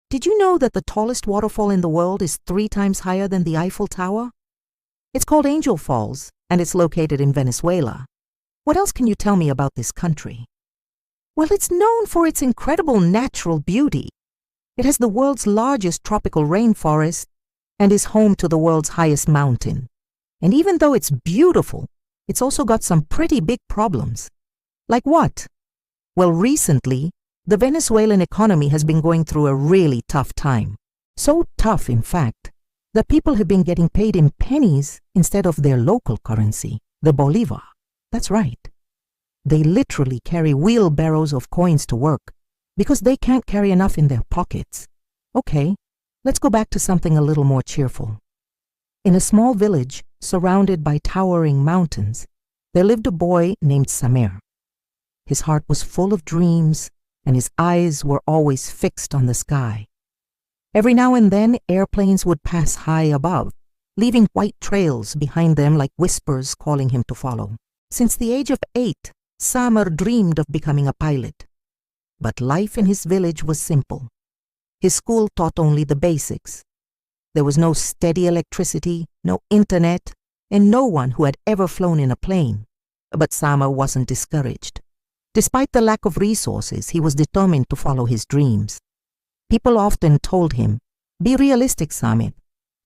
Did you know that the tallest waterfall in the world is 3 times higher than the Eiffel Tower? It's called Angel Falls, and it's located in Venezuela. What else can you tell me about this country? Well, it's known for its incredible natural beauty. It has the world's largest tropical rainforest and is home to the world's highest mountain. And even though it's beautiful, it's also got some pretty big problems. Like what? Well, recently, the Venezuelan economy has been going through a really tough time. So tough, in fact, that people have been getting paid in pennies instead of their local currency, the bolivar. That's right. They literally carry wheelbarrows of coins to work because they can't carry enough in their pockets. Okay, let's go back to something a little more cheerful. In a small village surrounded by towering mountains, there lived a boy named Samer. His heart was full of dreams, and his eyes were always fixed on the sky. Every now and then, airplanes would pass high above, leaving white trails behind them like whispers calling him to follow. Since the age of 8, Samer dreamed of becoming a pilot. But life in his village was simple. His school taught only the basics. There was no steady electricity, no internet, and no one who had ever flown in a plane. But Samer wasn't discouraged. Despite the lack of resources, he was determined to follow his dreams. People often told him, "Be realistic, Samer.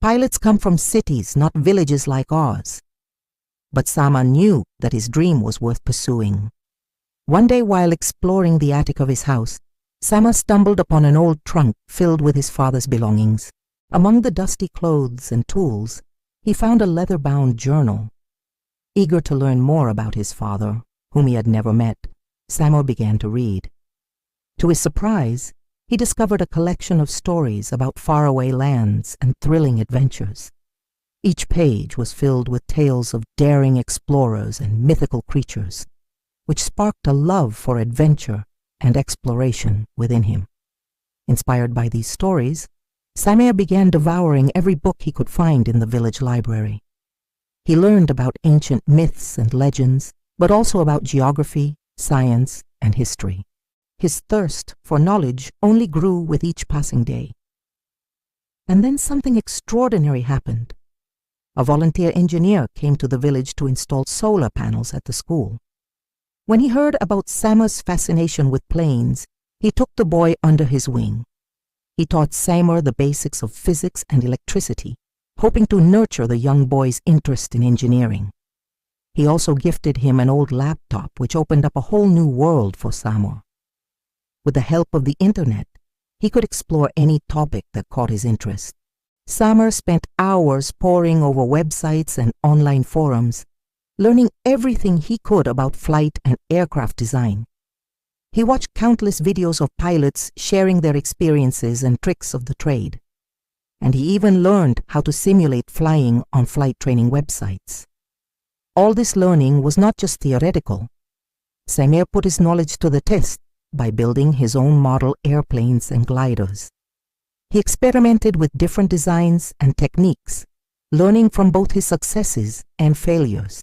Pilots come from cities, not villages like ours." But Samer knew that his dream was worth pursuing. One day, while exploring the attic of his house, Samer stumbled upon an old trunk filled with his father's belongings. Among the dusty clothes and tools, he found a leather-bound journal. Eager to learn more about his father, whom he had never met, Samer began to read. To his surprise, he discovered a collection of stories about faraway lands and thrilling adventures. Each page was filled with tales of daring explorers and mythical creatures, which sparked a love for adventure and exploration within him. Inspired by these stories, Samer began devouring every book he could find in the village library. He learned about ancient myths and legends, but also about geography, science, and history. His thirst for knowledge only grew with each passing day. And then something extraordinary happened. A volunteer engineer came to the village to install solar panels at the school. When he heard about Samer's fascination with planes, he took the boy under his wing. He taught Samer the basics of physics and electricity, hoping to nurture the young boy's interest in engineering. He also gifted him an old laptop, which opened up a whole new world for Samer. With the help of the internet, he could explore any topic that caught his interest. Samer spent hours poring over websites and online forums, learning everything he could about flight and aircraft design. He watched countless videos of pilots sharing their experiences and tricks of the trade. And he even learned how to simulate flying on flight training websites. All this learning was not just theoretical. Samer put his knowledge to the test by building his own model airplanes and gliders. He experimented with different designs and techniques, learning from both his successes and failures.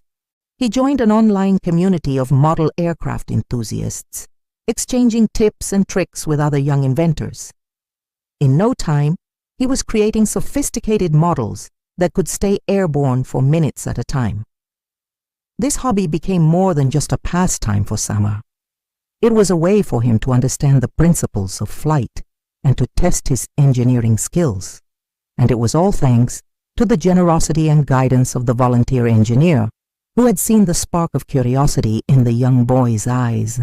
He joined an online community of model aircraft enthusiasts, exchanging tips and tricks with other young inventors. In no time, he was creating sophisticated models that could stay airborne for minutes at a time. This hobby became more than just a pastime for Samer. It was a way for him to understand the principles of flight and to test his engineering skills. And it was all thanks to the generosity and guidance of the volunteer engineer, who had seen the spark of curiosity in the young boy's eyes.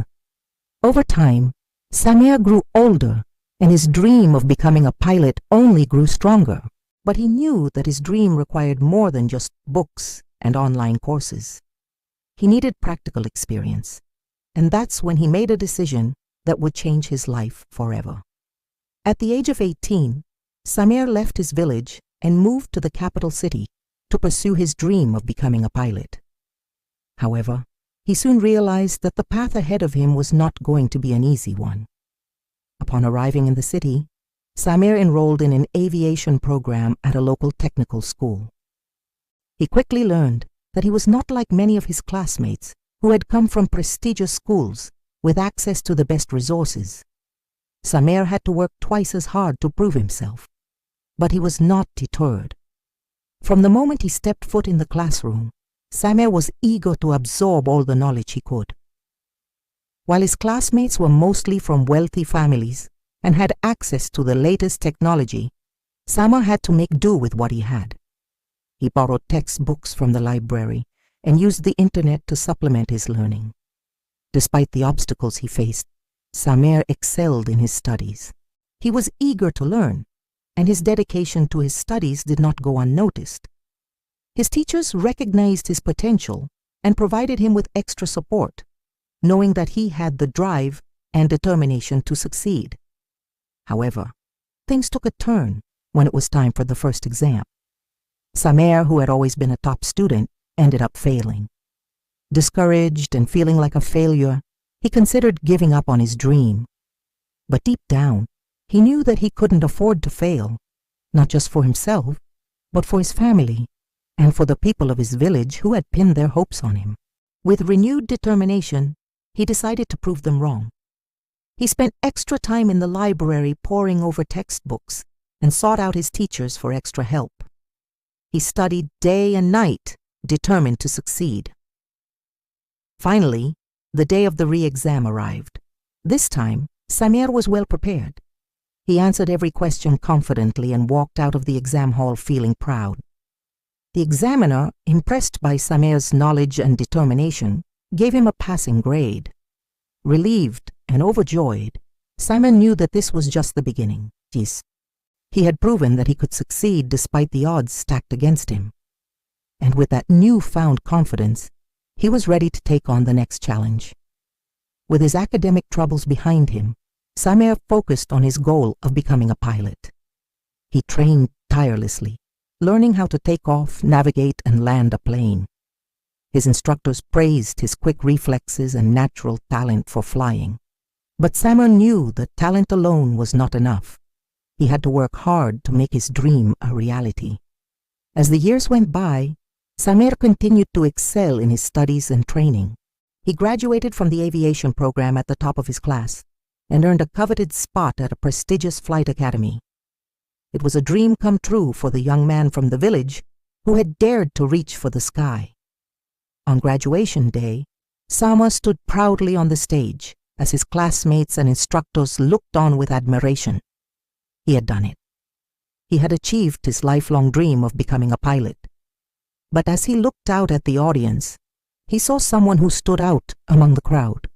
Over time, Samer grew older, and his dream of becoming a pilot only grew stronger. But he knew that his dream required more than just books and online courses. He needed practical experience, and that's when he made a decision that would change his life forever. At the age of 18, Samer left his village and moved to the capital city to pursue his dream of becoming a pilot. However, he soon realized that the path ahead of him was not going to be an easy one. Upon arriving in the city, Samer enrolled in an aviation program at a local technical school. He quickly learned that he was not like many of his classmates who had come from prestigious schools with access to the best resources. Samer had to work twice as hard to prove himself. But he was not deterred. From the moment he stepped foot in the classroom, Samer was eager to absorb all the knowledge he could. While his classmates were mostly from wealthy families and had access to the latest technology, Samer had to make do with what he had. He borrowed textbooks from the library and used the internet to supplement his learning. Despite the obstacles he faced, Samer excelled in his studies. He was eager to learn, and his dedication to his studies did not go unnoticed. His teachers recognized his potential and provided him with extra support, knowing that he had the drive and determination to succeed. However, things took a turn when it was time for the first exam. Samer, who had always been a top student, ended up failing. Discouraged and feeling like a failure, he considered giving up on his dream. But deep down, he knew that he couldn't afford to fail, not just for himself, but for his family and for the people of his village who had pinned their hopes on him. With renewed determination, he decided to prove them wrong. He spent extra time in the library poring over textbooks and sought out his teachers for extra help. He studied day and night, determined to succeed. Finally, the day of the re-exam arrived. This time, Samer was well prepared. He answered every question confidently and walked out of the exam hall feeling proud. The examiner, impressed by Samer's knowledge and determination, gave him a passing grade. Relieved and overjoyed, Samer knew that this was just the beginning. He had proven that he could succeed despite the odds stacked against him. And with that newfound confidence, he was ready to take on the next challenge. With his academic troubles behind him, Samer focused on his goal of becoming a pilot. He trained tirelessly, learning how to take off, navigate, and land a plane. His instructors praised his quick reflexes and natural talent for flying. But Samer knew that talent alone was not enough. He had to work hard to make his dream a reality. As the years went by, Samer continued to excel in his studies and training. He graduated from the aviation program at the top of his class and earned a coveted spot at a prestigious flight academy. It was a dream come true for the young man from the village who had dared to reach for the sky. On graduation day, Samer stood proudly on the stage as his classmates and instructors looked on with admiration. He had done it. He had achieved his lifelong dream of becoming a pilot. But as he looked out at the audience, he saw someone who stood out among the crowd.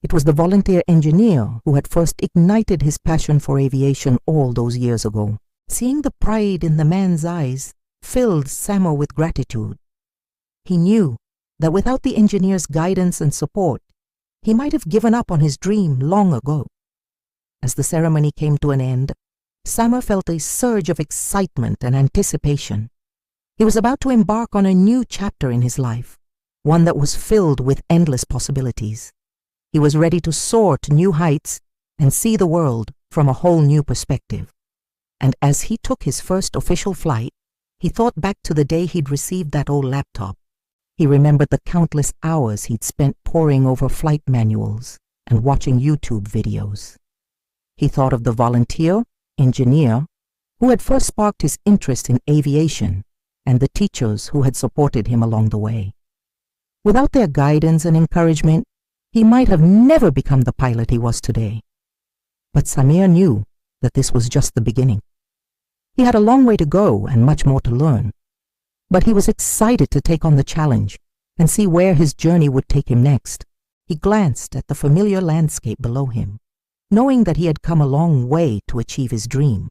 It was the volunteer engineer who had first ignited his passion for aviation all those years ago. Seeing the pride in the man's eyes filled Samer with gratitude. He knew that without the engineer's guidance and support, he might have given up on his dream long ago. As the ceremony came to an end, Samer felt a surge of excitement and anticipation. He was about to embark on a new chapter in his life, one that was filled with endless possibilities. He was ready to soar to new heights and see the world from a whole new perspective. And as he took his first official flight, he thought back to the day he'd received that old laptop. He remembered the countless hours he'd spent poring over flight manuals and watching YouTube videos. He thought of the volunteer engineer who had first sparked his interest in aviation and the teachers who had supported him along the way. Without their guidance and encouragement, he might have never become the pilot he was today. But Samer knew that this was just the beginning. He had a long way to go and much more to learn, but he was excited to take on the challenge and see where his journey would take him next. He glanced at the familiar landscape below him, knowing that he had come a long way to achieve his dream.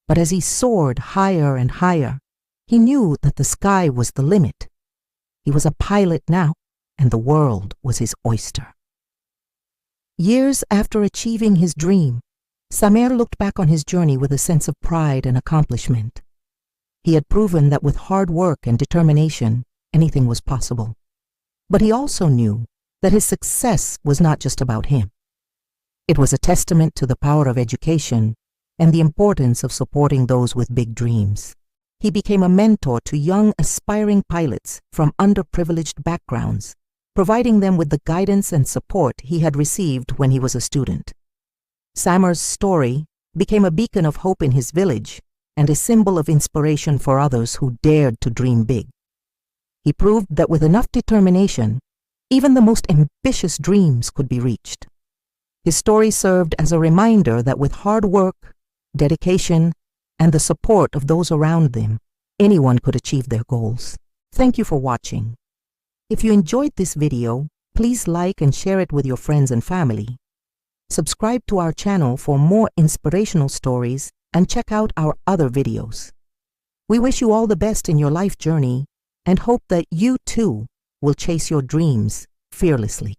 But as he soared higher and higher, he knew that the sky was the limit. He was a pilot now, and the world was his oyster. Years after achieving his dream, Samer looked back on his journey with a sense of pride and accomplishment. He had proven that with hard work and determination, anything was possible. But he also knew that his success was not just about him. It was a testament to the power of education and the importance of supporting those with big dreams. He became a mentor to young aspiring pilots from underprivileged backgrounds, providing them with the guidance and support he had received when he was a student. Samar's story became a beacon of hope in his village and a symbol of inspiration for others who dared to dream big. He proved that with enough determination, even the most ambitious dreams could be reached. His story served as a reminder that with hard work, dedication, and the support of those around them, anyone could achieve their goals. Thank you for watching. If you enjoyed this video, please like and share it with your friends and family. Subscribe to our channel for more inspirational stories and check out our other videos. We wish you all the best in your life journey and hope that you too will chase your dreams fearlessly.